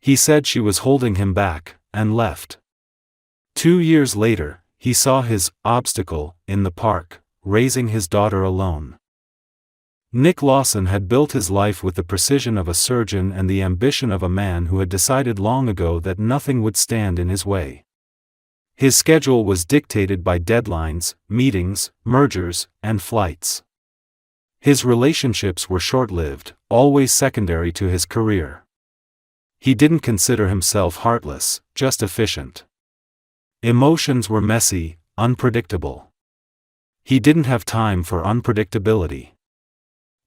He said she was holding him back, and left. 2 years later, he saw his obstacle in the park, raising his daughter alone. Nick Lawson had built his life with the precision of a surgeon and the ambition of a man who had decided long ago that nothing would stand in his way. His schedule was dictated by deadlines, meetings, mergers, and flights. His relationships were short-lived, always secondary to his career. He didn't consider himself heartless, just efficient. Emotions were messy, unpredictable. He didn't have time for unpredictability.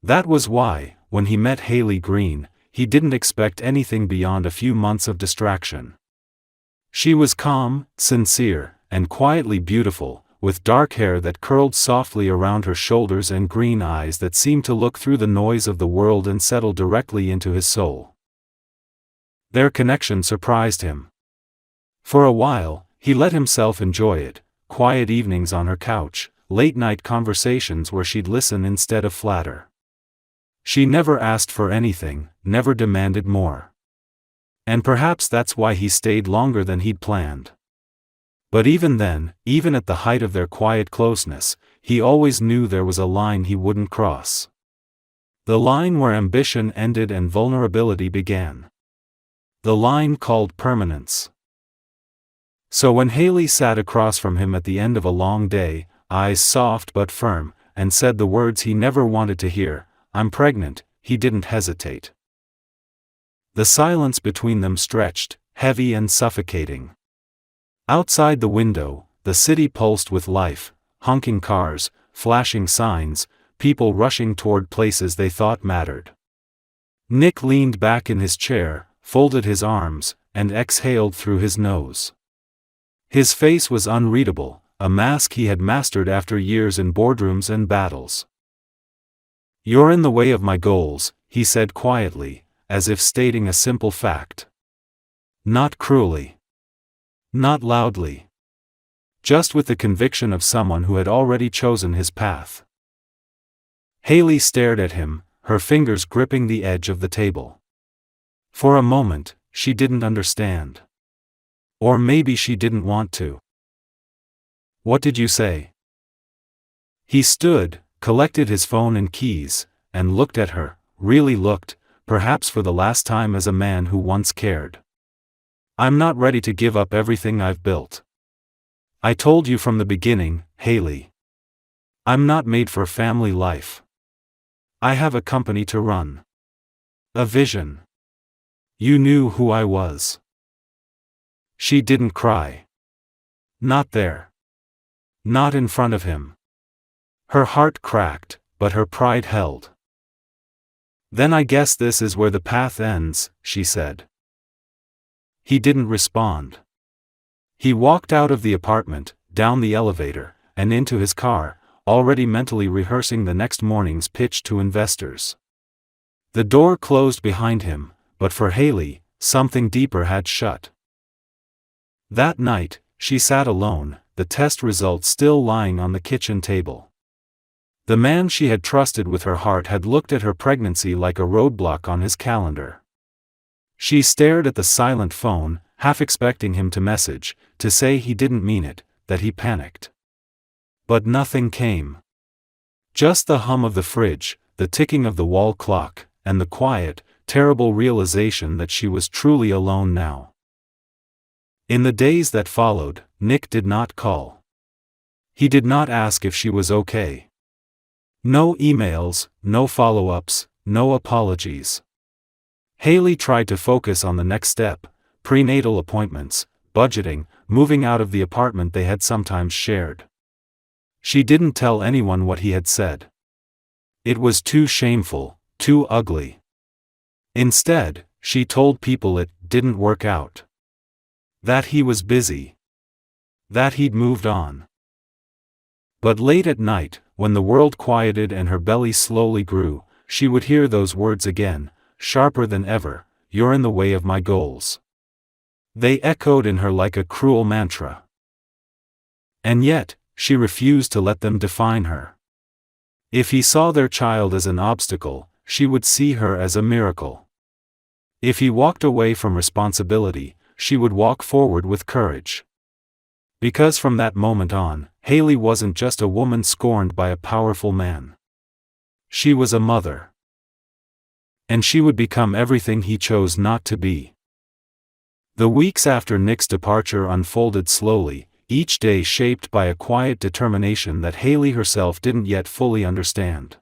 That was why, when he met Haley Green, he didn't expect anything beyond a few months of distraction. She was calm, sincere, and quietly beautiful, with dark hair that curled softly around her shoulders and green eyes that seemed to look through the noise of the world and settle directly into his soul. Their connection surprised him. For a while, he let himself enjoy it: quiet evenings on her couch, late-night conversations where she'd listen instead of flatter. She never asked for anything, never demanded more. And perhaps that's why he stayed longer than he'd planned. But even then, even at the height of their quiet closeness, he always knew there was a line he wouldn't cross. The line where ambition ended and vulnerability began. The line called permanence. So when Haley sat across from him at the end of a long day, eyes soft but firm, and said the words he never wanted to hear, "I'm pregnant," he didn't hesitate. The silence between them stretched, heavy and suffocating. Outside the window, the city pulsed with life: honking cars, flashing signs, people rushing toward places they thought mattered. Nick leaned back in his chair, folded his arms, and exhaled through his nose. His face was unreadable, a mask he had mastered after years in boardrooms and battles. "You're in the way of my goals," he said quietly, as if stating a simple fact. Not cruelly. Not loudly. Just with the conviction of someone who had already chosen his path. Haley stared at him, her fingers gripping the edge of the table. For a moment, she didn't understand. Or maybe she didn't want to. "What did you say?" He stood, collected his phone and keys, and looked at her, really looked, perhaps for the last time as a man who once cared. "I'm not ready to give up everything I've built. I told you from the beginning, Haley. I'm not made for family life. I have a company to run. A vision. You knew who I was." She didn't cry. Not there. Not in front of him. Her heart cracked, but her pride held. "Then I guess this is where the path ends," she said. He didn't respond. He walked out of the apartment, down the elevator, and into his car, already mentally rehearsing the next morning's pitch to investors. The door closed behind him, but for Haley, something deeper had shut. That night, she sat alone, the test results still lying on the kitchen table. The man she had trusted with her heart had looked at her pregnancy like a roadblock on his calendar. She stared at the silent phone, half expecting him to message, to say he didn't mean it, that he panicked. But nothing came. Just the hum of the fridge, the ticking of the wall clock, and the quiet, terrible realization that she was truly alone now. In the days that followed, Nick did not call. He did not ask if she was okay. No emails, no follow-ups, no apologies. Haley tried to focus on the next step: prenatal appointments, budgeting, moving out of the apartment they had sometimes shared. She didn't tell anyone what he had said. It was too shameful, too ugly. Instead, she told people it didn't work out. That he was busy. That he'd moved on. But late at night, when the world quieted and her belly slowly grew, she would hear those words again, sharper than ever: "You're in the way of my goals." They echoed in her like a cruel mantra. And yet, she refused to let them define her. If he saw their child as an obstacle, she would see her as a miracle. If he walked away from responsibility, she would walk forward with courage. Because from that moment on, Haley wasn't just a woman scorned by a powerful man. She was a mother. And she would become everything he chose not to be. The weeks after Nick's departure unfolded slowly, each day shaped by a quiet determination that Haley herself didn't yet fully understand.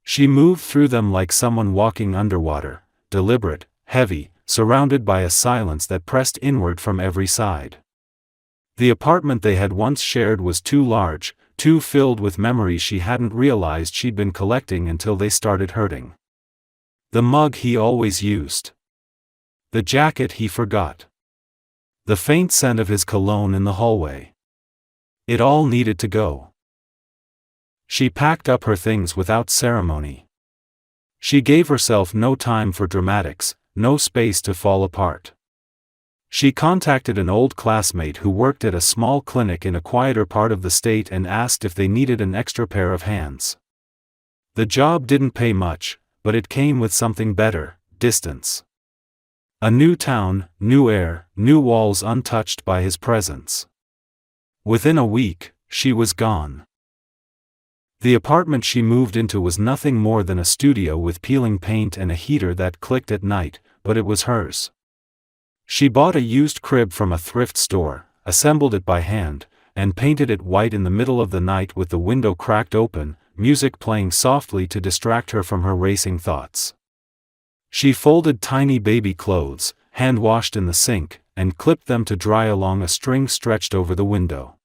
She moved through them like someone walking underwater, deliberate, heavy, surrounded by a silence that pressed inward from every side. The apartment they had once shared was too large, too filled with memories she hadn't realized she'd been collecting until they started hurting. The mug he always used. The jacket he forgot. The faint scent of his cologne in the hallway. It all needed to go. She packed up her things without ceremony. She gave herself no time for dramatics, no space to fall apart. She contacted an old classmate who worked at a small clinic in a quieter part of the state and asked if they needed an extra pair of hands. The job didn't pay much, but it came with something better: distance. A new town, new air, new walls untouched by his presence. Within a week, she was gone. The apartment she moved into was nothing more than a studio with peeling paint and a heater that clicked at night, but it was hers. She bought a used crib from a thrift store, assembled it by hand, and painted it white in the middle of the night with the window cracked open, music playing softly to distract her from her racing thoughts. She folded tiny baby clothes, hand-washed in the sink, and clipped them to dry along a string stretched over the window.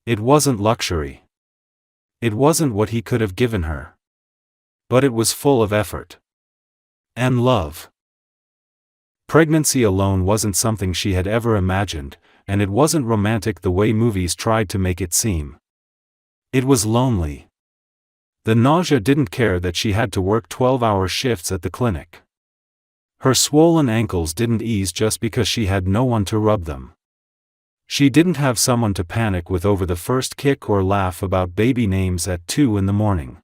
It wasn't luxury. It wasn't what he could have given her. But it was full of effort. And love. Pregnancy alone wasn't something she had ever imagined, and it wasn't romantic the way movies tried to make it seem. It was lonely. The nausea didn't care that she had to work 12-hour shifts at the clinic. Her swollen ankles didn't ease just because she had no one to rub them. She didn't have someone to panic with over the first kick or laugh about baby names at 2 in the morning.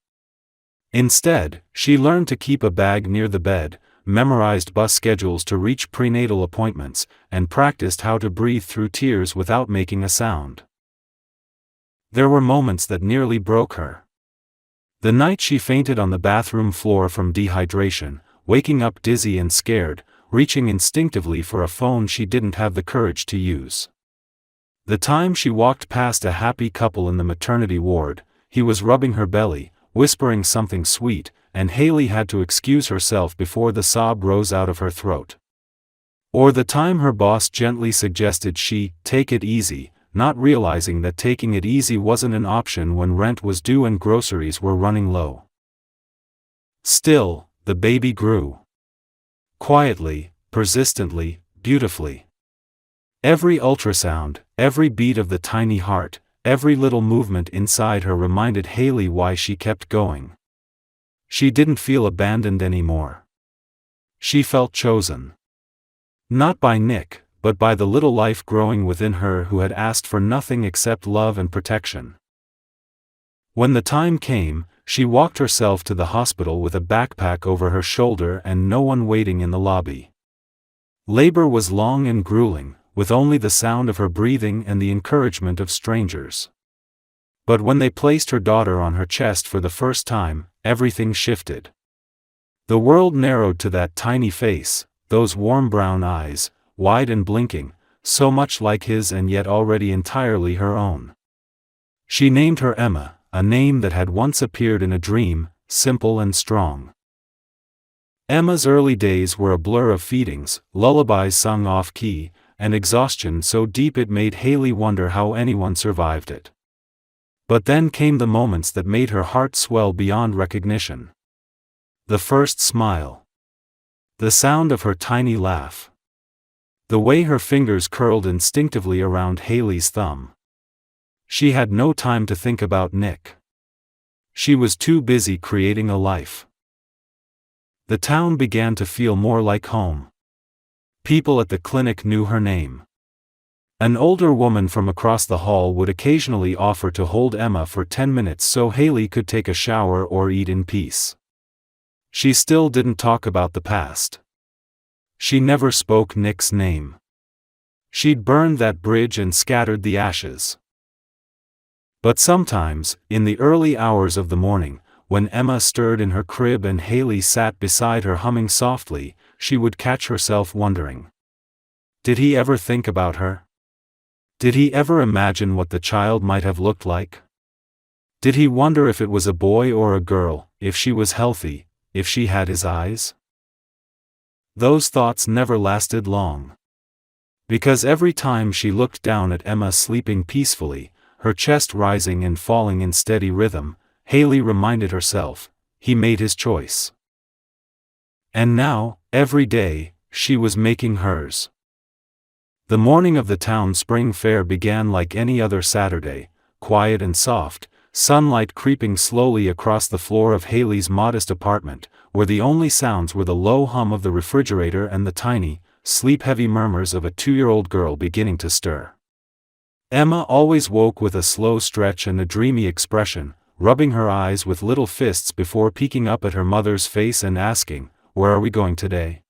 Instead, she learned to keep a bag near the bed, memorized bus schedules to reach prenatal appointments, and practiced how to breathe through tears without making a sound. There were moments that nearly broke her. The night she fainted on the bathroom floor from dehydration, waking up dizzy and scared, reaching instinctively for a phone she didn't have the courage to use. The time she walked past a happy couple in the maternity ward, he was rubbing her belly, whispering something sweet, and Haley had to excuse herself before the sob rose out of her throat. Or the time her boss gently suggested she take it easy, not realizing that taking it easy wasn't an option when rent was due and groceries were running low. Still, the baby grew. Quietly, persistently, beautifully. Every ultrasound, every beat of the tiny heart, every little movement inside her reminded Haley why she kept going. She didn't feel abandoned anymore. She felt chosen. Not by Nick, but by the little life growing within her who had asked for nothing except love and protection. When the time came, she walked herself to the hospital with a backpack over her shoulder and no one waiting in the lobby. Labor was long and grueling, with only the sound of her breathing and the encouragement of strangers. But when they placed her daughter on her chest for the first time, everything shifted. The world narrowed to that tiny face, those warm brown eyes, wide and blinking, so much like his and yet already entirely her own. She named her Emma, a name that had once appeared in a dream, simple and strong. Emma's early days were a blur of feedings, lullabies sung off-key, and exhaustion so deep it made Haley wonder how anyone survived it. But then came the moments that made her heart swell beyond recognition. The first smile. The sound of her tiny laugh. The way her fingers curled instinctively around Haley's thumb. She had no time to think about Nick. She was too busy creating a life. The town began to feel more like home. People at the clinic knew her name. An older woman from across the hall would occasionally offer to hold Emma for 10 minutes so Haley could take a shower or eat in peace. She still didn't talk about the past. she never spoke Nick's name. She'd burned that bridge and scattered the ashes. But sometimes, in the early hours of the morning, when Emma stirred in her crib and Haley sat beside her humming softly, she would catch herself wondering. Did he ever think about her? Did he ever imagine what the child might have looked like? Did he wonder if it was a boy or a girl, if she was healthy, if she had his eyes? Those thoughts never lasted long. Because every time she looked down at Emma sleeping peacefully, her chest rising and falling in steady rhythm, Haley reminded herself, he made his choice. And now, every day, she was making hers. The morning of the town spring fair began like any other Saturday, quiet and soft, sunlight creeping slowly across the floor of Haley's modest apartment, where the only sounds were the low hum of the refrigerator and the tiny, sleep-heavy murmurs of a 2-year-old girl beginning to stir. Emma always woke with a slow stretch and a dreamy expression, rubbing her eyes with little fists before peeking up at her mother's face and asking, "Where are we going today?"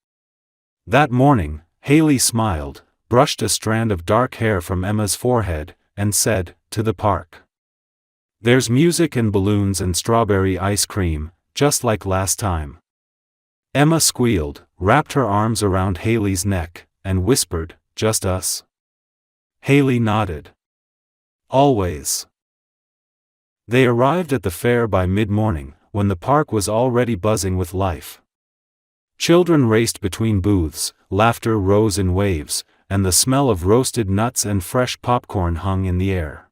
That morning, Haley smiled, brushed a strand of dark hair from Emma's forehead, and said, "To the park. There's music and balloons and strawberry ice cream, just like last time." Emma squealed, wrapped her arms around Haley's neck, and whispered, "Just us?" Haley nodded. "Always." They arrived at the fair by mid-morning, when the park was already buzzing with life. Children raced between booths, laughter rose in waves, and the smell of roasted nuts and fresh popcorn hung in the air.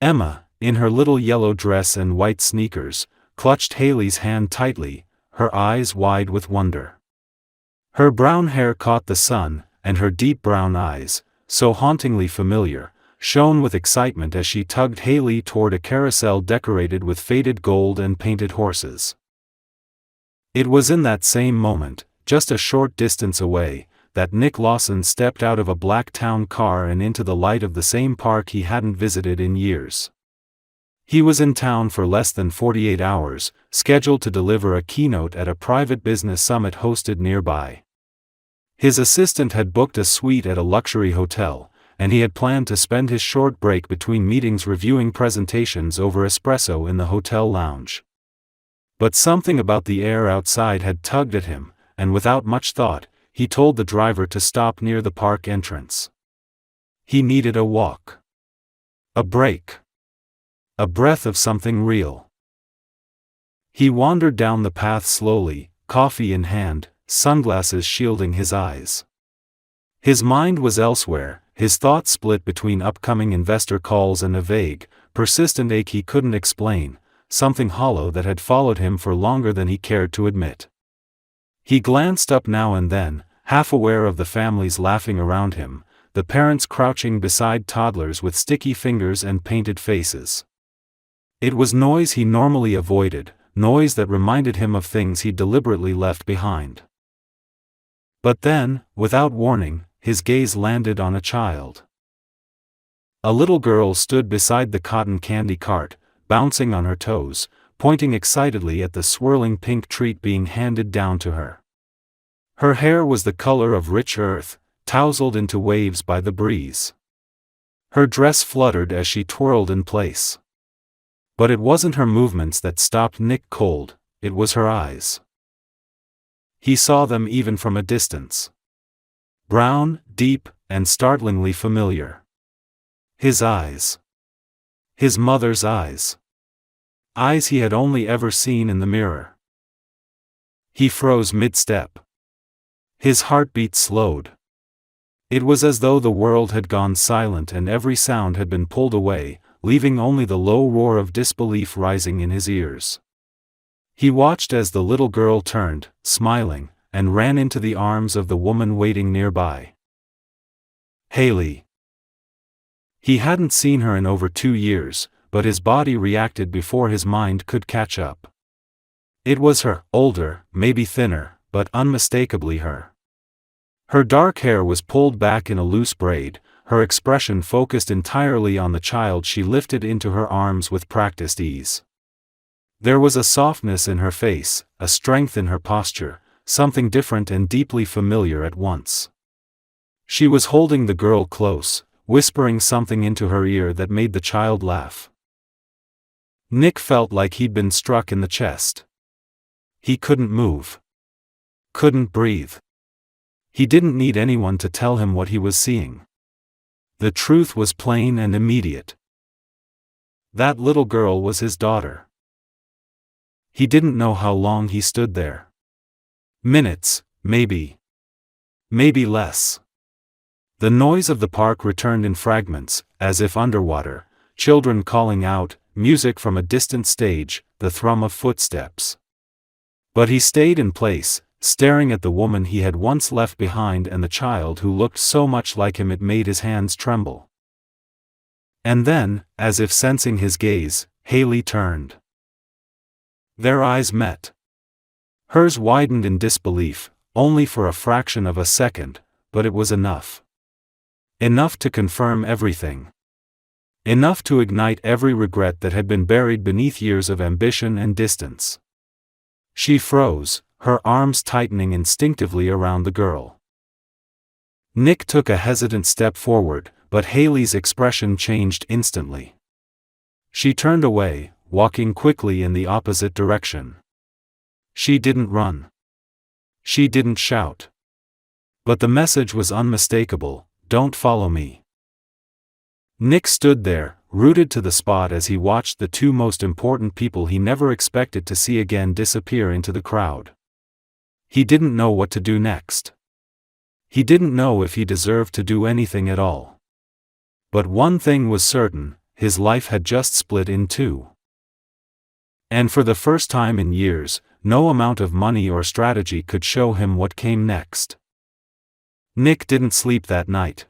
Emma, in her little yellow dress and white sneakers, clutched Haley's hand tightly, her eyes wide with wonder. Her brown hair caught the sun, and her deep brown eyes, so hauntingly familiar, shone with excitement as she tugged Haley toward a carousel decorated with faded gold and painted horses. It was in that same moment, just a short distance away, that Nick Lawson stepped out of a black town car and into the light of the same park he hadn't visited in years. He was in town for less than 48 hours, scheduled to deliver a keynote at a private business summit hosted nearby. His assistant had booked a suite at a luxury hotel, and he had planned to spend his short break between meetings reviewing presentations over espresso in the hotel lounge. But something about the air outside had tugged at him, and without much thought, he told the driver to stop near the park entrance. He needed a walk. A break. A breath of something real. He wandered down the path slowly, coffee in hand, sunglasses shielding his eyes. His mind was elsewhere, his thoughts split between upcoming investor calls and a vague, persistent ache he couldn't explain, something hollow that had followed him for longer than he cared to admit. He glanced up now and then, half aware of the families laughing around him, the parents crouching beside toddlers with sticky fingers and painted faces. It was noise he normally avoided, noise that reminded him of things he deliberately left behind. But then, without warning, his gaze landed on a child. A little girl stood beside the cotton candy cart, bouncing on her toes, pointing excitedly at the swirling pink treat being handed down to her. Her hair was the color of rich earth, tousled into waves by the breeze. Her dress fluttered as she twirled in place. But it wasn't her movements that stopped Nick cold, it was her eyes. He saw them even from a distance. Brown, deep, and startlingly familiar. His eyes. His mother's eyes. Eyes he had only ever seen in the mirror. He froze mid-step. His heartbeat slowed. It was as though the world had gone silent and every sound had been pulled away, leaving only the low roar of disbelief rising in his ears. He watched as the little girl turned, smiling, and ran into the arms of the woman waiting nearby. Haley. He hadn't seen her in over 2 years, but his body reacted before his mind could catch up. It was her, older, maybe thinner, but unmistakably her. Her dark hair was pulled back in a loose braid, her expression focused entirely on the child she lifted into her arms with practiced ease. There was a softness in her face, a strength in her posture, something different and deeply familiar at once. She was holding the girl close, whispering something into her ear that made the child laugh. Nick felt like he'd been struck in the chest. He couldn't move. Couldn't breathe. He didn't need anyone to tell him what he was seeing. The truth was plain and immediate. That little girl was his daughter. He didn't know how long he stood there. Minutes, maybe. Maybe less. The noise of the park returned in fragments, as if underwater, children calling out, music from a distant stage, the thrum of footsteps. But he stayed in place, staring at the woman he had once left behind and the child who looked so much like him it made his hands tremble. And then, as if sensing his gaze, Haley turned. Their eyes met. Hers widened in disbelief, only for a fraction of a second, but it was enough. Enough to confirm everything. Enough to ignite every regret that had been buried beneath years of ambition and distance. She froze, her arms tightening instinctively around the girl. Nick took a hesitant step forward, but Haley's expression changed instantly. She turned away, walking quickly in the opposite direction. She didn't run. She didn't shout. But the message was unmistakable: don't follow me. Nick stood there, rooted to the spot as he watched the two most important people he never expected to see again disappear into the crowd. He didn't know what to do next. He didn't know if he deserved to do anything at all. But one thing was certain: his life had just split in two. And for the first time in years, no amount of money or strategy could show him what came next. Nick didn't sleep that night.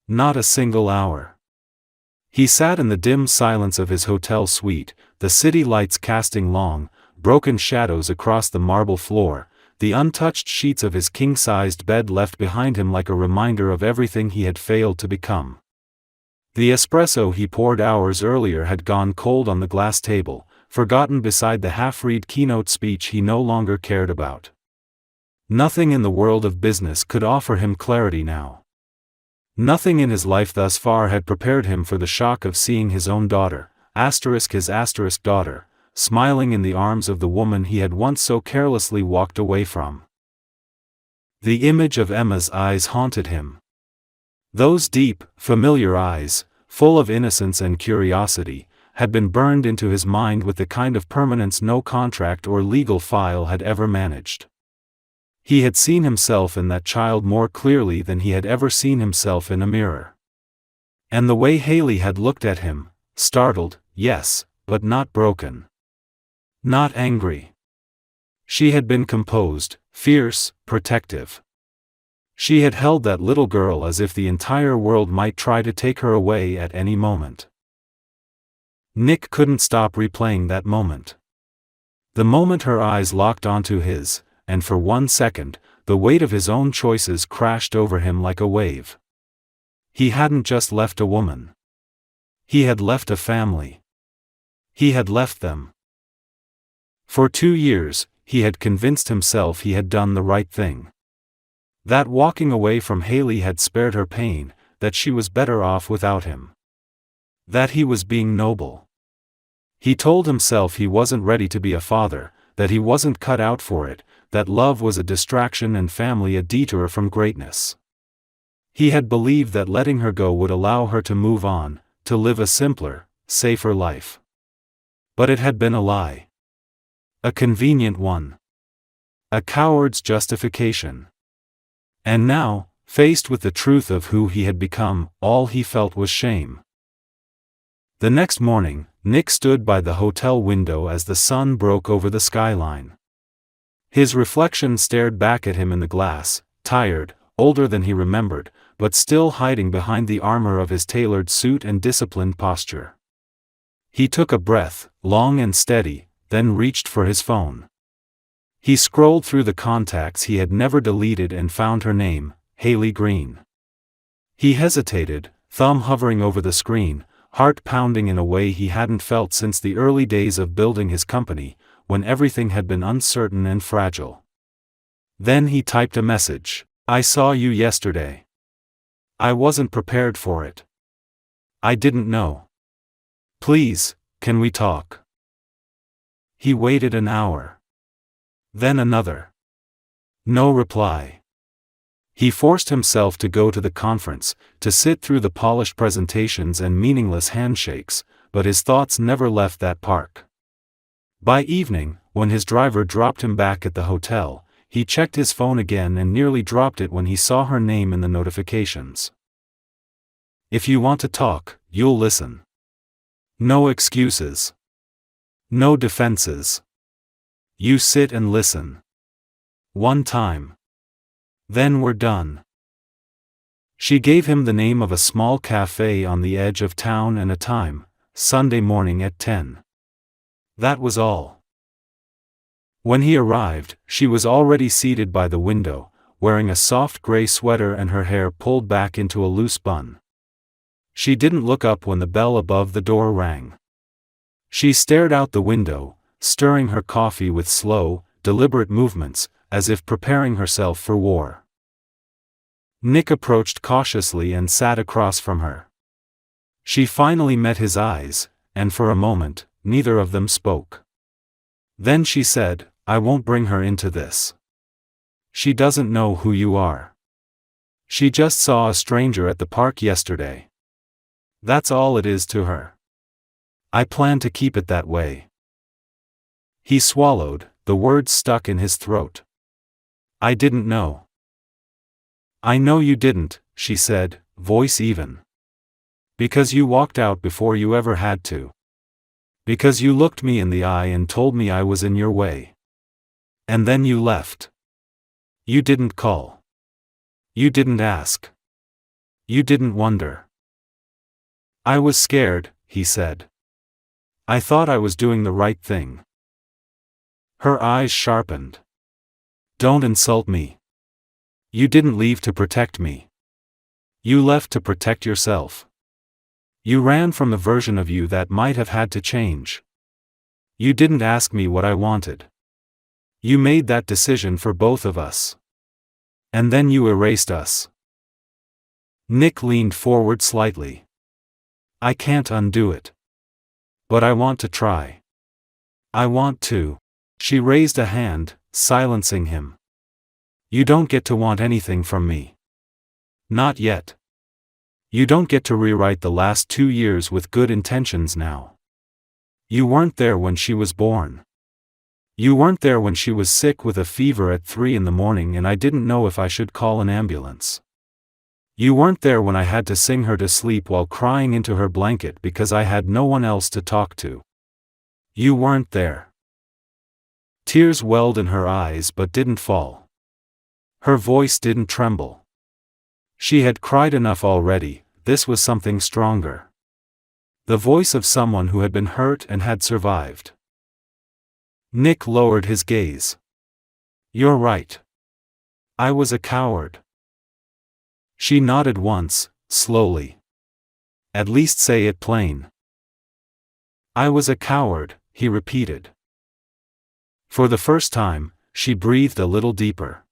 Not a single hour. He sat in the dim silence of his hotel suite, the city lights casting long, broken shadows across the marble floor, the untouched sheets of his king-sized bed left behind him like a reminder of everything he had failed to become. The espresso he poured hours earlier had gone cold on the glass table, forgotten beside the half-read keynote speech he no longer cared about. Nothing in the world of business could offer him clarity now. Nothing in his life thus far had prepared him for the shock of seeing his own daughter, his daughter, smiling in the arms of the woman he had once so carelessly walked away from. The image of Emma's eyes haunted him. Those deep, familiar eyes, full of innocence and curiosity, had been burned into his mind with the kind of permanence no contract or legal file had ever managed. He had seen himself in that child more clearly than he had ever seen himself in a mirror. And the way Haley had looked at him, startled, yes, but not broken. Not angry. She had been composed, fierce, protective. She had held that little girl as if the entire world might try to take her away at any moment. Nick couldn't stop replaying that moment. The moment her eyes locked onto his, and for 1 second, the weight of his own choices crashed over him like a wave. He hadn't just left a woman. He had left a family. He had left them. For 2 years, he had convinced himself he had done the right thing. That walking away from Haley had spared her pain, that she was better off without him. That he was being noble. He told himself he wasn't ready to be a father, that he wasn't cut out for it, that love was a distraction and family a detour from greatness. He had believed that letting her go would allow her to move on, to live a simpler, safer life. But it had been a lie. A convenient one. A coward's justification. And now, faced with the truth of who he had become, all he felt was shame. The next morning, Nick stood by the hotel window as the sun broke over the skyline. His reflection stared back at him in the glass, tired, older than he remembered, but still hiding behind the armor of his tailored suit and disciplined posture. He took a breath, long and steady, then reached for his phone. He scrolled through the contacts he had never deleted and found her name, Haley Green. He hesitated, thumb hovering over the screen, heart pounding in a way he hadn't felt since the early days of building his company, when everything had been uncertain and fragile. Then he typed a message. I saw you yesterday. I wasn't prepared for it. I didn't know. Please, can we talk? He waited an hour. Then another. No reply. He forced himself to go to the conference, to sit through the polished presentations and meaningless handshakes, but his thoughts never left that park. By evening, when his driver dropped him back at the hotel, he checked his phone again and nearly dropped it when he saw her name in the notifications. If you want to talk, you'll listen. No excuses. No defenses. You sit and listen. One time. Then we're done. She gave him the name of a small cafe on the edge of town and a time, Sunday morning at 10. That was all. When he arrived, she was already seated by the window, wearing a soft gray sweater and her hair pulled back into a loose bun. She didn't look up when the bell above the door rang. She stared out the window, stirring her coffee with slow, deliberate movements, as if preparing herself for war. Nick approached cautiously and sat across from her. She finally met his eyes, and for a moment, neither of them spoke. Then she said, I won't bring her into this. She doesn't know who you are. She just saw a stranger at the park yesterday. That's all it is to her. I plan to keep it that way. He swallowed, the words stuck in his throat. I didn't know. I know you didn't, she said, voice even. Because you walked out before you ever had to. Because you looked me in the eye and told me I was in your way. And then you left. You didn't call. You didn't ask. You didn't wonder. I was scared, he said. I thought I was doing the right thing. Her eyes sharpened. Don't insult me. You didn't leave to protect me. You left to protect yourself. You ran from the version of you that might have had to change. You didn't ask me what I wanted. You made that decision for both of us. And then you erased us. Nick leaned forward slightly. I can't undo it. But I want to try. I want to. She raised a hand, silencing him. You don't get to want anything from me. Not yet. You don't get to rewrite the last 2 years with good intentions now. You weren't there when she was born. You weren't there when she was sick with a fever at 3 in the morning and I didn't know if I should call an ambulance. You weren't there when I had to sing her to sleep while crying into her blanket because I had no one else to talk to. You weren't there. Tears welled in her eyes but didn't fall. Her voice didn't tremble. She had cried enough already, this was something stronger. The voice of someone who had been hurt and had survived. Nick lowered his gaze. You're right. I was a coward. She nodded once, slowly. At least say it plain. I was a coward, he repeated. For the first time, she breathed a little deeper.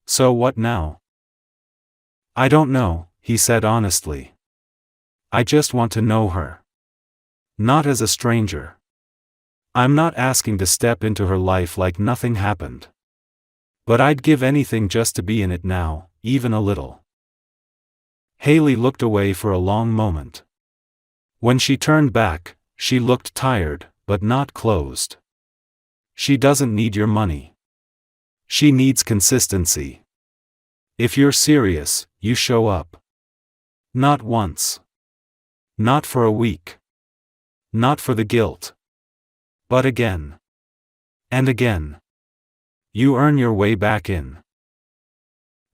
So what now? I don't know, he said honestly. I just want to know her. Not as a stranger. I'm not asking to step into her life like nothing happened. But I'd give anything just to be in it now, even a little. Haley looked away for a long moment. When she turned back, she looked tired, but not closed. She doesn't need your money. She needs consistency. If you're serious, you show up. Not once. Not for a week. Not for the guilt. But again. And again. You earn your way back in.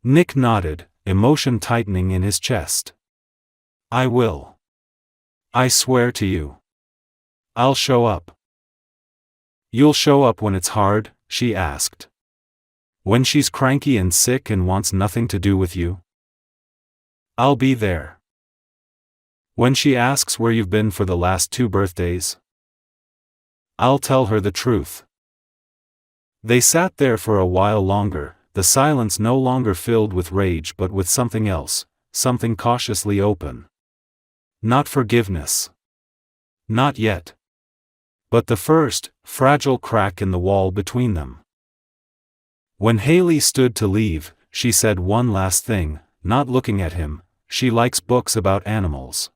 Nick nodded, emotion tightening in his chest. I will. I swear to you. I'll show up. You'll show up when it's hard, she asked. When she's cranky and sick and wants nothing to do with you? I'll be there. When she asks where you've been for the last 2 birthdays? I'll tell her the truth. They sat there for a while longer, the silence no longer filled with rage but with something else, something cautiously open. Not forgiveness. Not yet. But the first, fragile crack in the wall between them. When Haley stood to leave, she said one last thing, not looking at him. She likes books about animals.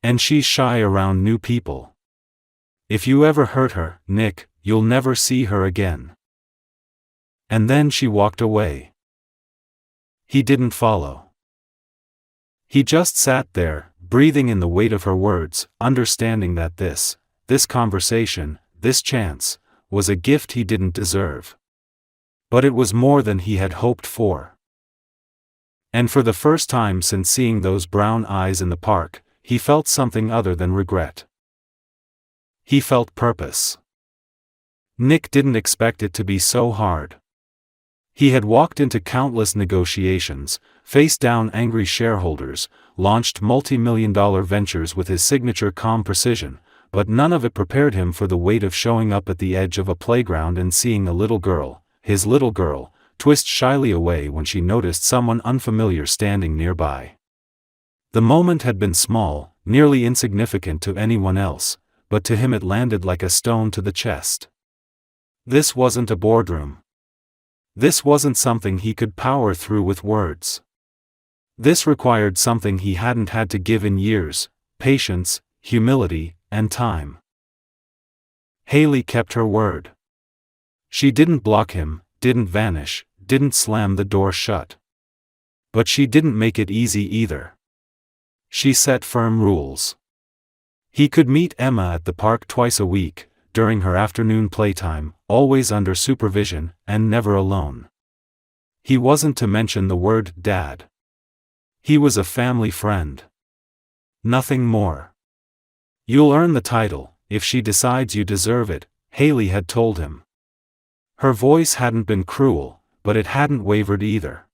And she's shy around new people. If you ever hurt her, Nick, you'll never see her again. And then she walked away. He didn't follow. He just sat there, breathing in the weight of her words, understanding that this conversation, this chance, was a gift he didn't deserve. But it was more than he had hoped for. And for the first time since seeing those brown eyes in the park, he felt something other than regret. He felt purpose. Nick didn't expect it to be so hard. He had walked into countless negotiations, faced down angry shareholders, launched multi-million-dollar ventures with his signature calm precision, but none of it prepared him for the weight of showing up at the edge of a playground and seeing a little girl, his little girl, twist shyly away when she noticed someone unfamiliar standing nearby. The moment had been small, nearly insignificant to anyone else, but to him it landed like a stone to the chest. This wasn't a boardroom. This wasn't something he could power through with words. This required something he hadn't had to give in years: patience, humility, and time. Haley kept her word. She didn't block him, didn't vanish, didn't slam the door shut. But she didn't make it easy either. She set firm rules. He could meet Emma at the park twice a week, during her afternoon playtime, always under supervision, and never alone. He wasn't to mention the word dad. He was a family friend. Nothing more. You'll earn the title, if she decides you deserve it, Haley had told him. Her voice hadn't been cruel, but it hadn't wavered either.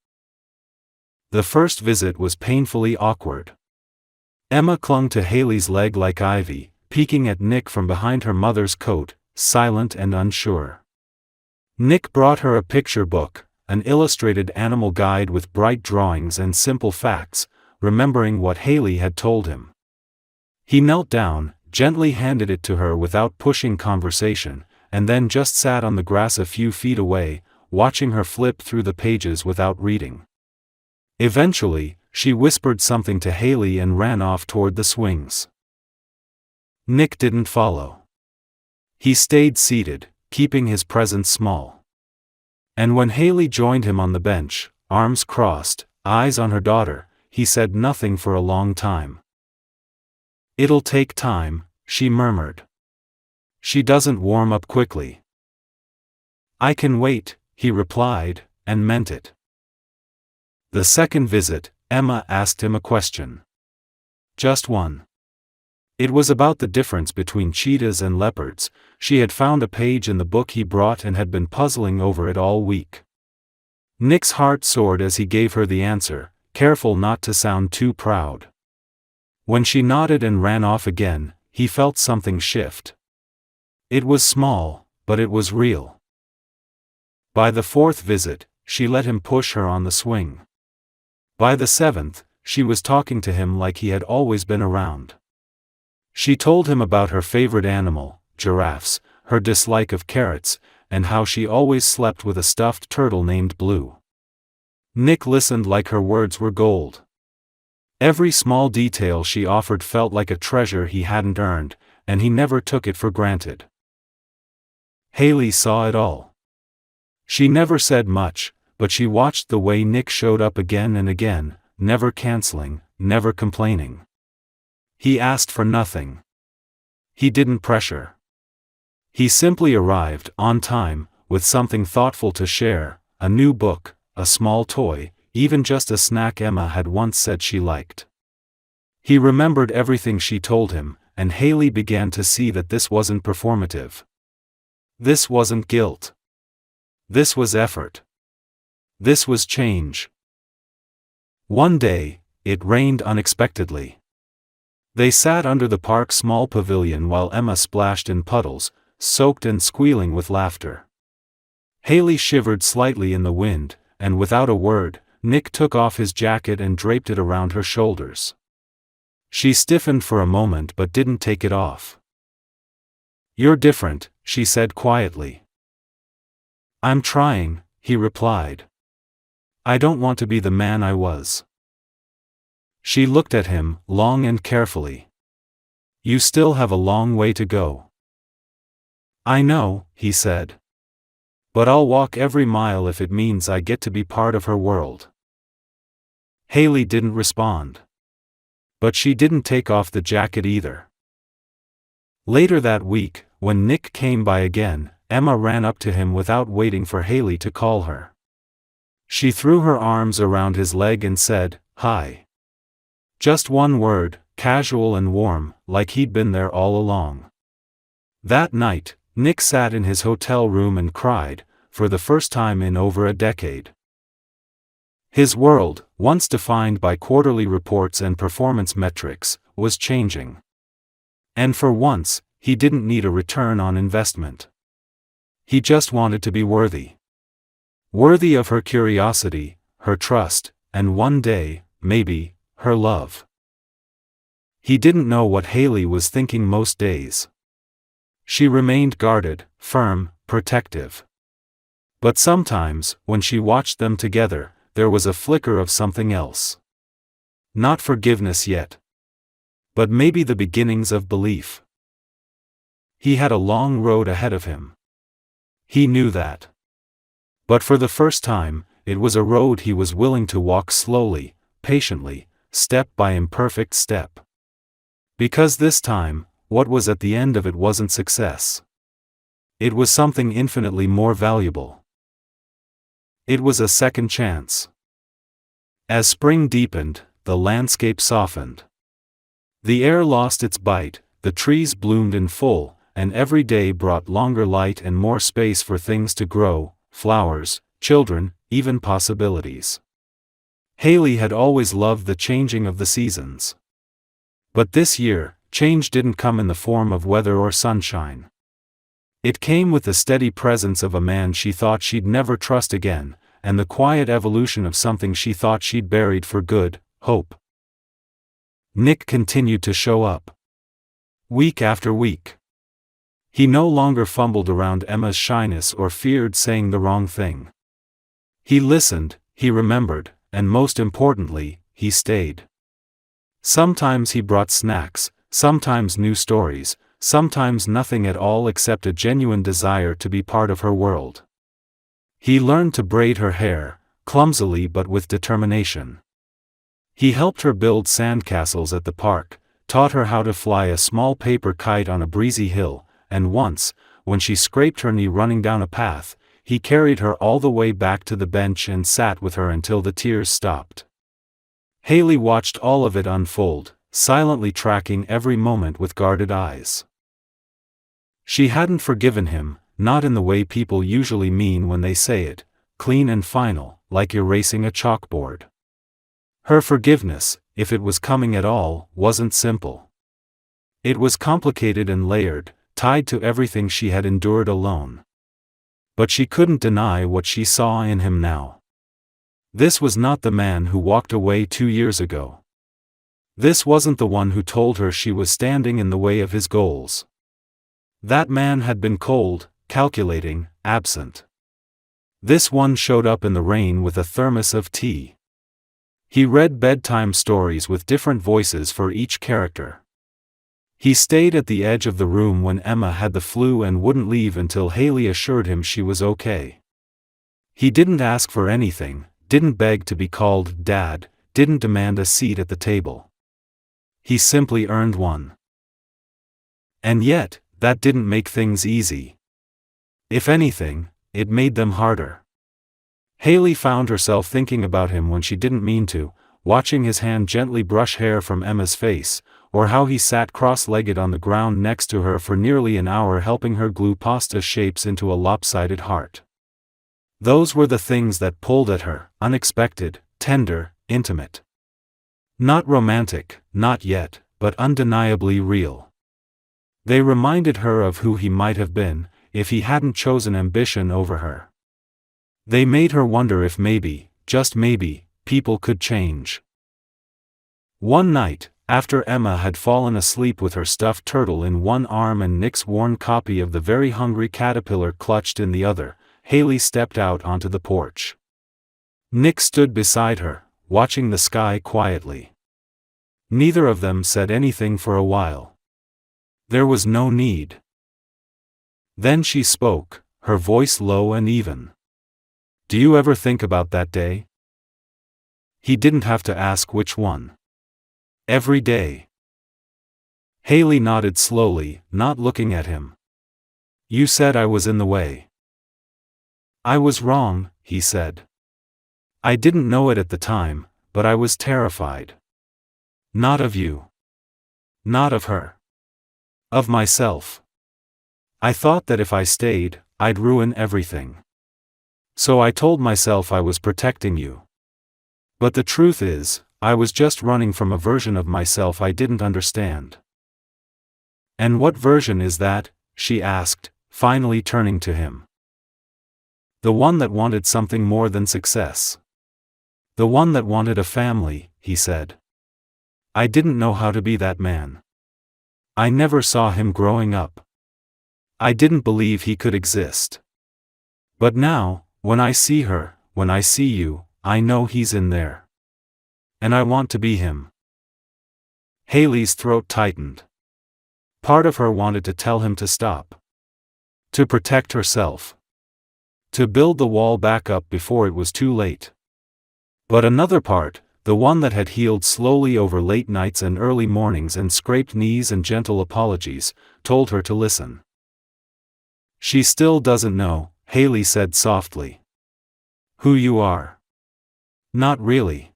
The first visit was painfully awkward. Emma clung to Haley's leg like ivy, peeking at Nick from behind her mother's coat, silent and unsure. Nick brought her a picture book, an illustrated animal guide with bright drawings and simple facts, remembering what Haley had told him. He knelt down, gently handed it to her without pushing conversation, and then just sat on the grass a few feet away, watching her flip through the pages without reading. Eventually, she whispered something to Haley and ran off toward the swings. Nick didn't follow. He stayed seated, keeping his presence small. And when Haley joined him on the bench, arms crossed, eyes on her daughter, he said nothing for a long time. "It'll take time," she murmured. "She doesn't warm up quickly." "I can wait," he replied, and meant it. The second visit, Emma asked him a question. Just one. It was about the difference between cheetahs and leopards. She had found a page in the book he brought and had been puzzling over it all week. Nick's heart soared as he gave her the answer, careful not to sound too proud. When she nodded and ran off again, he felt something shift. It was small, but it was real. By the fourth visit, she let him push her on the swing. By the seventh, she was talking to him like he had always been around. She told him about her favorite animal, giraffes, her dislike of carrots, and how she always slept with a stuffed turtle named Blue. Nick listened like her words were gold. Every small detail she offered felt like a treasure he hadn't earned, and he never took it for granted. Haley saw it all. She never said much, but she watched the way Nick showed up again and again, never canceling, never complaining. He asked for nothing. He didn't pressure. He simply arrived, on time, with something thoughtful to share, a new book, a small toy, even just a snack Emma had once said she liked. He remembered everything she told him, and Haley began to see that this wasn't performative. This wasn't guilt. This was effort. This was change. One day, it rained unexpectedly. They sat under the park's small pavilion while Emma splashed in puddles, soaked and squealing with laughter. Haley shivered slightly in the wind, and without a word, Nick took off his jacket and draped it around her shoulders. She stiffened for a moment but didn't take it off. "You're different," she said quietly. "I'm trying," he replied. "I don't want to be the man I was." She looked at him, long and carefully. "You still have a long way to go." "I know," he said. "But I'll walk every mile if it means I get to be part of her world." Haley didn't respond. But she didn't take off the jacket either. Later that week, when Nick came by again, Emma ran up to him without waiting for Haley to call her. She threw her arms around his leg and said, "Hi." Just one word, casual and warm, like he'd been there all along. That night, Nick sat in his hotel room and cried, for the first time in over a decade. His world, once defined by quarterly reports and performance metrics, was changing. And for once, he didn't need a return on investment. He just wanted to be worthy. Worthy of her curiosity, her trust, and one day, maybe, her love. He didn't know what Haley was thinking most days. She remained guarded, firm, protective. But sometimes, when she watched them together, there was a flicker of something else. Not forgiveness yet. But maybe the beginnings of belief. He had a long road ahead of him. He knew that. But for the first time, it was a road he was willing to walk slowly, patiently, step by imperfect step. Because this time, what was at the end of it wasn't success. It was something infinitely more valuable. It was a second chance. As spring deepened, the landscape softened. The air lost its bite, the trees bloomed in full, and every day brought longer light and more space for things to grow, flowers, children, even possibilities. Haley had always loved the changing of the seasons. But this year, change didn't come in the form of weather or sunshine. It came with the steady presence of a man she thought she'd never trust again, and the quiet evolution of something she thought she'd buried for good, hope. Nick continued to show up. Week after week. He no longer fumbled around Emma's shyness or feared saying the wrong thing. He listened, he remembered, and most importantly, he stayed. Sometimes he brought snacks, sometimes new stories, sometimes nothing at all except a genuine desire to be part of her world. He learned to braid her hair, clumsily but with determination. He helped her build sandcastles at the park, taught her how to fly a small paper kite on a breezy hill, and once, when she scraped her knee running down a path, he carried her all the way back to the bench and sat with her until the tears stopped. Haley watched all of it unfold, silently tracking every moment with guarded eyes. She hadn't forgiven him, not in the way people usually mean when they say it, clean and final, like erasing a chalkboard. Her forgiveness, if it was coming at all, wasn't simple. It was complicated and layered, tied to everything she had endured alone. But she couldn't deny what she saw in him now. This was not the man who walked away 2 years ago. This wasn't the one who told her she was standing in the way of his goals. That man had been cold, calculating, absent. This one showed up in the rain with a thermos of tea. He read bedtime stories with different voices for each character. He stayed at the edge of the room when Emma had the flu and wouldn't leave until Haley assured him she was okay. He didn't ask for anything, didn't beg to be called Dad, didn't demand a seat at the table. He simply earned one. And yet, that didn't make things easy. If anything, it made them harder. Haley found herself thinking about him when she didn't mean to, watching his hand gently brush hair from Emma's face, or how he sat cross-legged on the ground next to her for nearly an hour helping her glue pasta shapes into a lopsided heart. Those were the things that pulled at her, unexpected, tender, intimate. Not romantic, not yet, but undeniably real. They reminded her of who he might have been, if he hadn't chosen ambition over her. They made her wonder if maybe, just maybe, people could change. One night, after Emma had fallen asleep with her stuffed turtle in one arm and Nick's worn copy of The Very Hungry Caterpillar clutched in the other, Haley stepped out onto the porch. Nick stood beside her, watching the sky quietly. Neither of them said anything for a while. There was no need. Then she spoke, her voice low and even. "Do you ever think about that day?" He didn't have to ask which one. "Every day." Haley nodded slowly, not looking at him. "You said I was in the way." "I was wrong," he said. "I didn't know it at the time, but I was terrified. Not of you. Not of her. Of myself. I thought that if I stayed, I'd ruin everything. So I told myself I was protecting you. But the truth is, I was just running from a version of myself I didn't understand." "And what version is that?" she asked, finally turning to him. "The one that wanted something more than success. The one that wanted a family," he said. "I didn't know how to be that man. I never saw him growing up. I didn't believe he could exist. But now, when I see her, when I see you, I know he's in there. And I want to be him." Haley's throat tightened. Part of her wanted to tell him to stop. To protect herself. To build the wall back up before it was too late. But another part, the one that had healed slowly over late nights and early mornings and scraped knees and gentle apologies, told her to listen. "She still doesn't know," Haley said softly. "Who you are. Not really."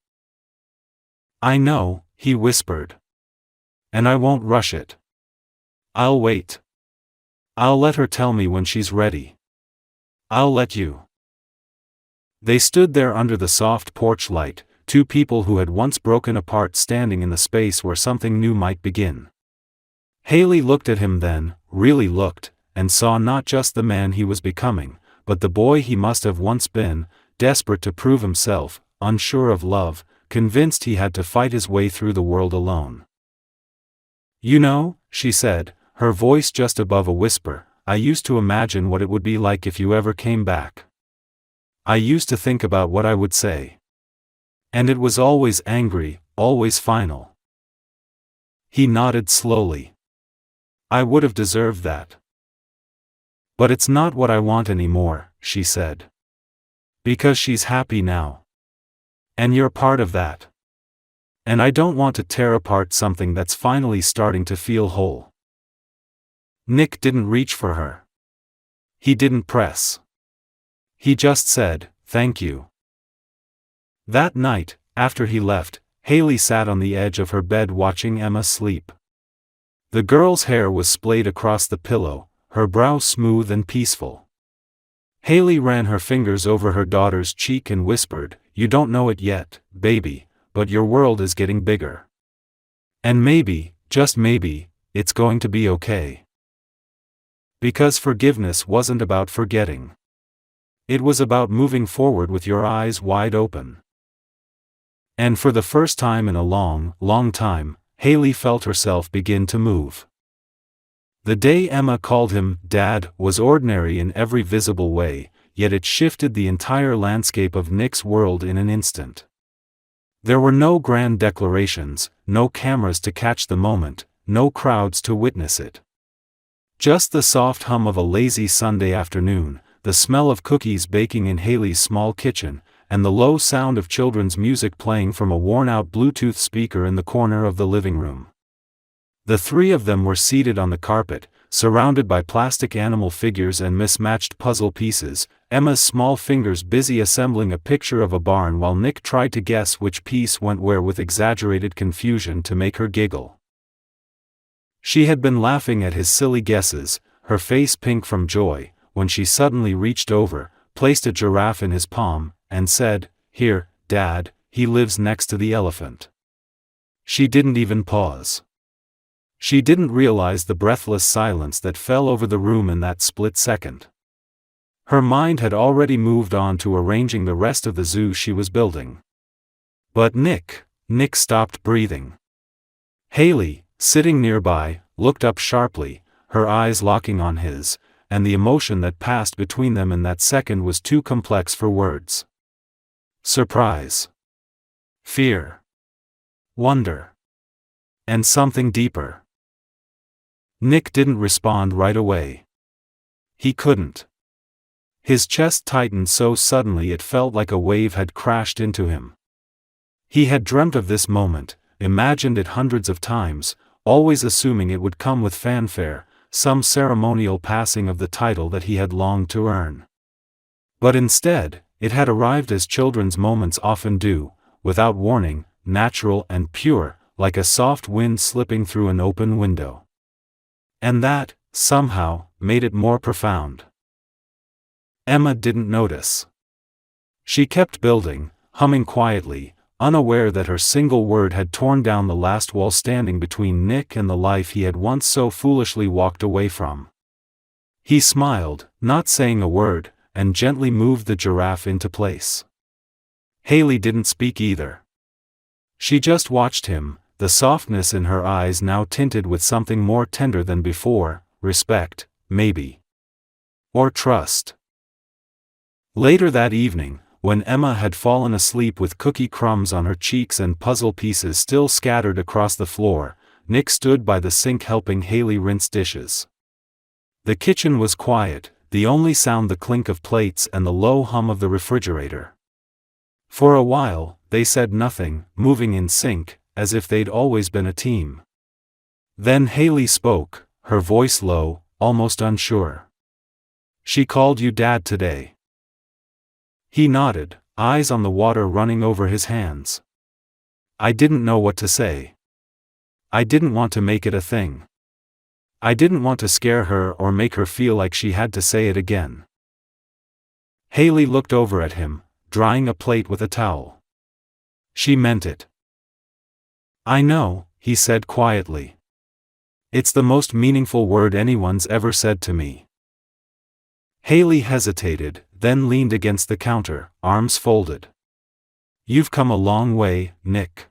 "I know," he whispered. "And I won't rush it. I'll wait. I'll let her tell me when she's ready. I'll let you." They stood there under the soft porch light, two people who had once broken apart standing in the space where something new might begin. Haley looked at him then, really looked, and saw not just the man he was becoming, but the boy he must have once been, desperate to prove himself, unsure of love, convinced he had to fight his way through the world alone. "You know," she said, her voice just above a whisper, "I used to imagine what it would be like if you ever came back. I used to think about what I would say. And it was always angry, always final." He nodded slowly. "I would have deserved that. But it's not what I want anymore," she said. "Because she's happy now. And you're part of that. And I don't want to tear apart something that's finally starting to feel whole." Nick didn't reach for her. He didn't press. He just said, "Thank you." That night, after he left, Haley sat on the edge of her bed watching Emma sleep. The girl's hair was splayed across the pillow, her brow smooth and peaceful. Haley ran her fingers over her daughter's cheek and whispered, "You don't know it yet, baby, but your world is getting bigger. And maybe, just maybe, it's going to be okay." Because forgiveness wasn't about forgetting. It was about moving forward with your eyes wide open. And for the first time in a long, long time, Haley felt herself begin to move. The day Emma called him Dad was ordinary in every visible way, yet it shifted the entire landscape of Nick's world in an instant. There were no grand declarations, no cameras to catch the moment, no crowds to witness it. Just the soft hum of a lazy Sunday afternoon, the smell of cookies baking in Haley's small kitchen, and the low sound of children's music playing from a worn-out Bluetooth speaker in the corner of the living room. The three of them were seated on the carpet, surrounded by plastic animal figures and mismatched puzzle pieces, Emma's small fingers busy assembling a picture of a barn while Nick tried to guess which piece went where with exaggerated confusion to make her giggle. She had been laughing at his silly guesses, her face pink from joy, when she suddenly reached over, placed a giraffe in his palm, and said, "Here, Dad, he lives next to the elephant." She didn't even pause. She didn't realize the breathless silence that fell over the room in that split second. Her mind had already moved on to arranging the rest of the zoo she was building. But Nick stopped breathing. Haley, sitting nearby, looked up sharply, her eyes locking on his, and the emotion that passed between them in that second was too complex for words. Surprise. Fear. Wonder. And something deeper. Nick didn't respond right away. He couldn't. His chest tightened so suddenly it felt like a wave had crashed into him. He had dreamt of this moment, imagined it hundreds of times, always assuming it would come with fanfare, some ceremonial passing of the title that he had longed to earn. But instead, it had arrived as children's moments often do, without warning, natural and pure, like a soft wind slipping through an open window. And that, somehow, made it more profound. Emma didn't notice. She kept building, humming quietly, unaware that her single word had torn down the last wall standing between Nick and the life he had once so foolishly walked away from. He smiled, not saying a word, and gently moved the giraffe into place. Haley didn't speak either. She just watched him, the softness in her eyes now tinted with something more tender than before, respect, maybe. Or trust. Later that evening, when Emma had fallen asleep with cookie crumbs on her cheeks and puzzle pieces still scattered across the floor, Nick stood by the sink helping Haley rinse dishes. The kitchen was quiet, the only sound the clink of plates and the low hum of the refrigerator. For a while, they said nothing, moving in sync, as if they'd always been a team. Then Haley spoke, her voice low, almost unsure. "She called you Dad today." He nodded, eyes on the water running over his hands. "I didn't know what to say. I didn't want to make it a thing. I didn't want to scare her or make her feel like she had to say it again." Haley looked over at him, drying a plate with a towel. "She meant it." "I know," he said quietly. "It's the most meaningful word anyone's ever said to me." Haley hesitated, then leaned against the counter, arms folded. "You've come a long way, Nick."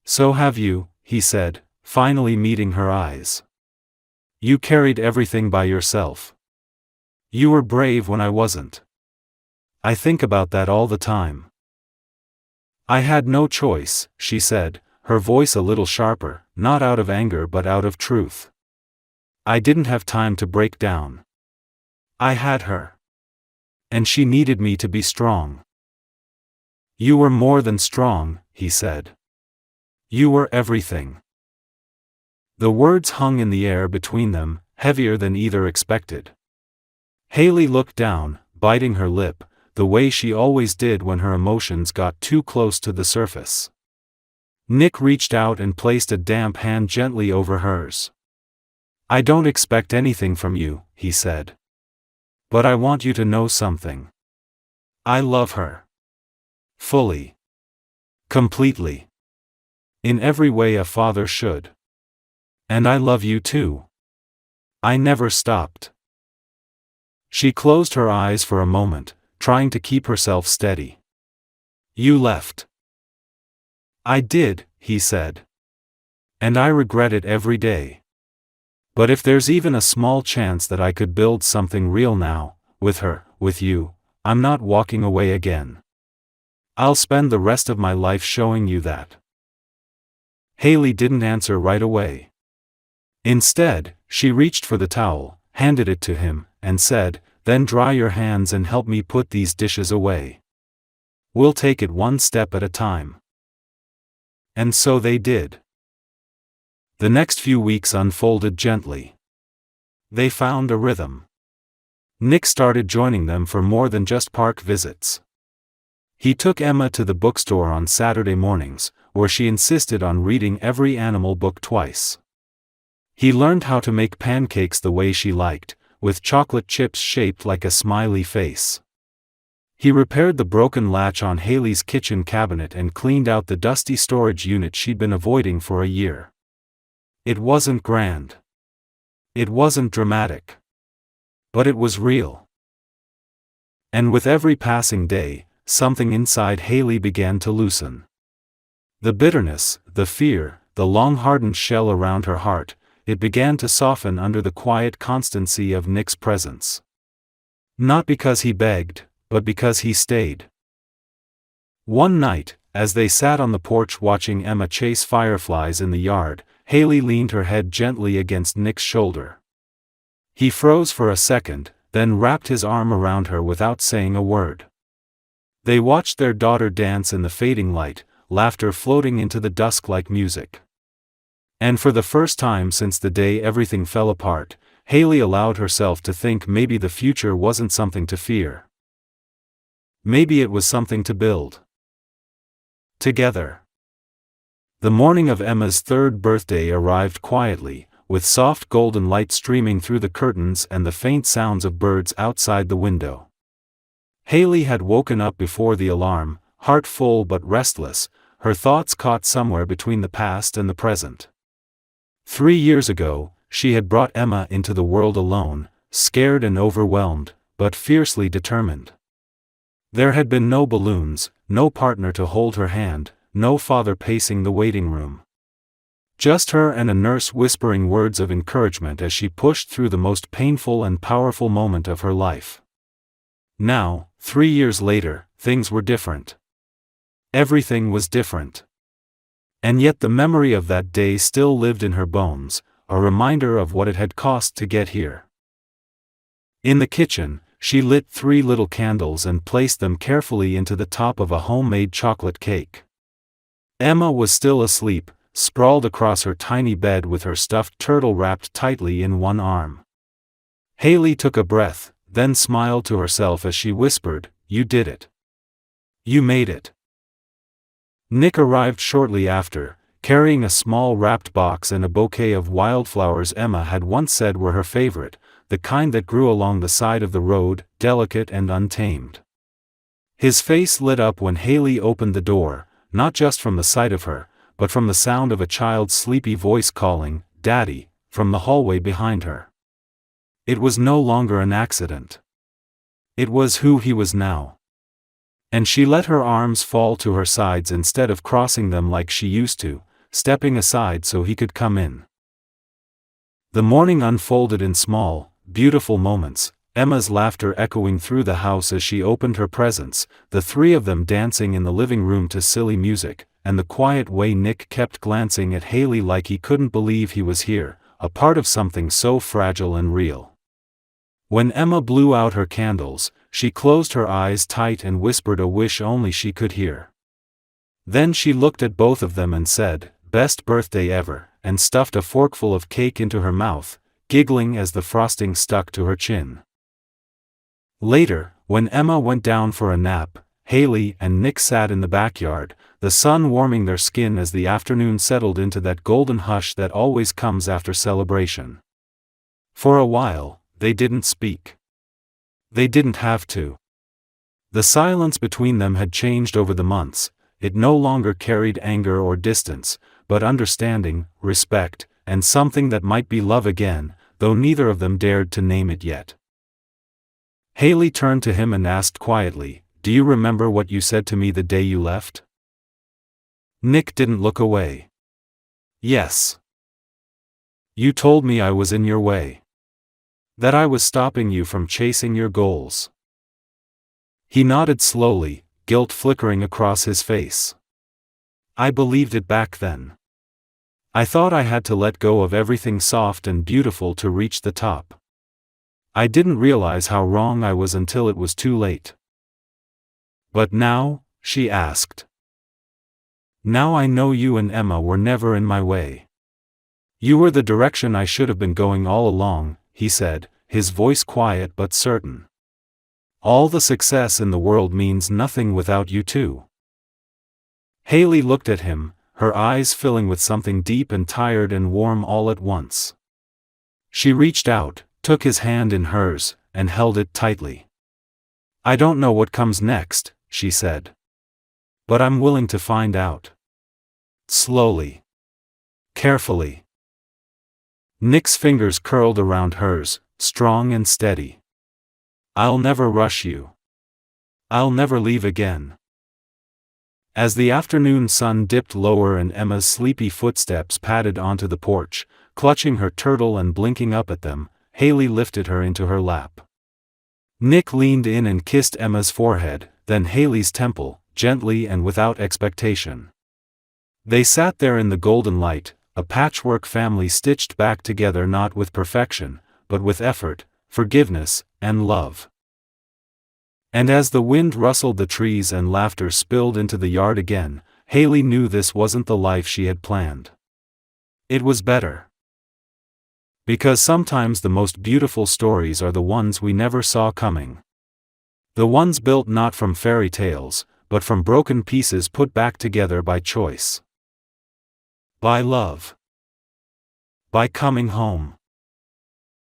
"So have you," he said, finally meeting her eyes. "You carried everything by yourself. You were brave when I wasn't. I think about that all the time." "I had no choice," she said, her voice a little sharper, not out of anger but out of truth. "I didn't have time to break down. I had her. And she needed me to be strong." "You were more than strong," he said. "You were everything." The words hung in the air between them, heavier than either expected. Haley looked down, biting her lip, the way she always did when her emotions got too close to the surface. Nick reached out and placed a damp hand gently over hers. "I don't expect anything from you," he said. "But I want you to know something. I love her. Fully. Completely. In every way a father should. And I love you too. I never stopped." She closed her eyes for a moment, trying to keep herself steady. "You left." "I did," he said. "And I regret it every day. But if there's even a small chance that I could build something real now, with her, with you, I'm not walking away again. I'll spend the rest of my life showing you that." Haley didn't answer right away. Instead, she reached for the towel, handed it to him, and said, "Then dry your hands and help me put these dishes away. We'll take it one step at a time." And so they did. The next few weeks unfolded gently. They found a rhythm. Nick started joining them for more than just park visits. He took Emma to the bookstore on Saturday mornings, where she insisted on reading every animal book twice. He learned how to make pancakes the way she liked, with chocolate chips shaped like a smiley face. He repaired the broken latch on Haley's kitchen cabinet and cleaned out the dusty storage unit she'd been avoiding for a year. It wasn't grand. It wasn't dramatic. But it was real. And with every passing day, something inside Haley began to loosen. The bitterness, the fear, the long-hardened shell around her heart, it began to soften under the quiet constancy of Nick's presence. Not because he begged, but because he stayed. One night, as they sat on the porch watching Emma chase fireflies in the yard, Haley leaned her head gently against Nick's shoulder. He froze for a second, then wrapped his arm around her without saying a word. They watched their daughter dance in the fading light, laughter floating into the dusk like music. And for the first time since the day everything fell apart, Haley allowed herself to think maybe the future wasn't something to fear. Maybe it was something to build. Together. The morning of Emma's third birthday arrived quietly, with soft golden light streaming through the curtains and the faint sounds of birds outside the window. Haley had woken up before the alarm, heart full but restless, her thoughts caught somewhere between the past and the present. 3 years ago, she had brought Emma into the world alone, scared and overwhelmed, but fiercely determined. There had been no balloons, no partner to hold her hand, no father pacing the waiting room. Just her and a nurse whispering words of encouragement as she pushed through the most painful and powerful moment of her life. Now, 3 years later, things were different. Everything was different. And yet the memory of that day still lived in her bones, a reminder of what it had cost to get here. In the kitchen, she lit 3 little candles and placed them carefully into the top of a homemade chocolate cake. Emma was still asleep, sprawled across her tiny bed with her stuffed turtle wrapped tightly in one arm. Haley took a breath, then smiled to herself as she whispered, "You did it. You made it." Nick arrived shortly after, carrying a small wrapped box and a bouquet of wildflowers Emma had once said were her favorite, the kind that grew along the side of the road, delicate and untamed. His face lit up when Haley opened the door, not just from the sight of her, but from the sound of a child's sleepy voice calling, "Daddy," from the hallway behind her. It was no longer an accident. It was who he was now. And she let her arms fall to her sides instead of crossing them like she used to, stepping aside so he could come in. The morning unfolded in small, beautiful moments, Emma's laughter echoing through the house as she opened her presents, the 3 of them dancing in the living room to silly music, and the quiet way Nick kept glancing at Haley like he couldn't believe he was here, a part of something so fragile and real. When Emma blew out her candles, she closed her eyes tight and whispered a wish only she could hear. Then she looked at both of them and said, "Best birthday ever," and stuffed a forkful of cake into her mouth, giggling as the frosting stuck to her chin. Later, when Emma went down for a nap, Haley and Nick sat in the backyard, the sun warming their skin as the afternoon settled into that golden hush that always comes after celebration. For a while, they didn't speak. They didn't have to. The silence between them had changed over the months, it no longer carried anger or distance, but understanding, respect, and something that might be love again, though neither of them dared to name it yet. Haley turned to him and asked quietly, "Do you remember what you said to me the day you left?" Nick didn't look away. "Yes. You told me I was in your way. That I was stopping you from chasing your goals." He nodded slowly, guilt flickering across his face. "I believed it back then. I thought I had to let go of everything soft and beautiful to reach the top. I didn't realize how wrong I was until it was too late." "But now?" she asked. "Now I know you and Emma were never in my way. You were the direction I should have been going all along," he said, his voice quiet but certain. "All the success in the world means nothing without you too." Haley looked at him, her eyes filling with something deep and tired and warm all at once. She reached out, took his hand in hers, and held it tightly. "I don't know what comes next," she said. "But I'm willing to find out." Slowly. Carefully. Nick's fingers curled around hers, strong and steady. "I'll never rush you. I'll never leave again." As the afternoon sun dipped lower and Emma's sleepy footsteps padded onto the porch, clutching her turtle and blinking up at them, Haley lifted her into her lap. Nick leaned in and kissed Emma's forehead, then Haley's temple, gently and without expectation. They sat there in the golden light, a patchwork family stitched back together not with perfection, but with effort, forgiveness, and love. And as the wind rustled the trees and laughter spilled into the yard again, Haley knew this wasn't the life she had planned. It was better. Because sometimes the most beautiful stories are the ones we never saw coming. The ones built not from fairy tales, but from broken pieces put back together by choice. By love. By coming home.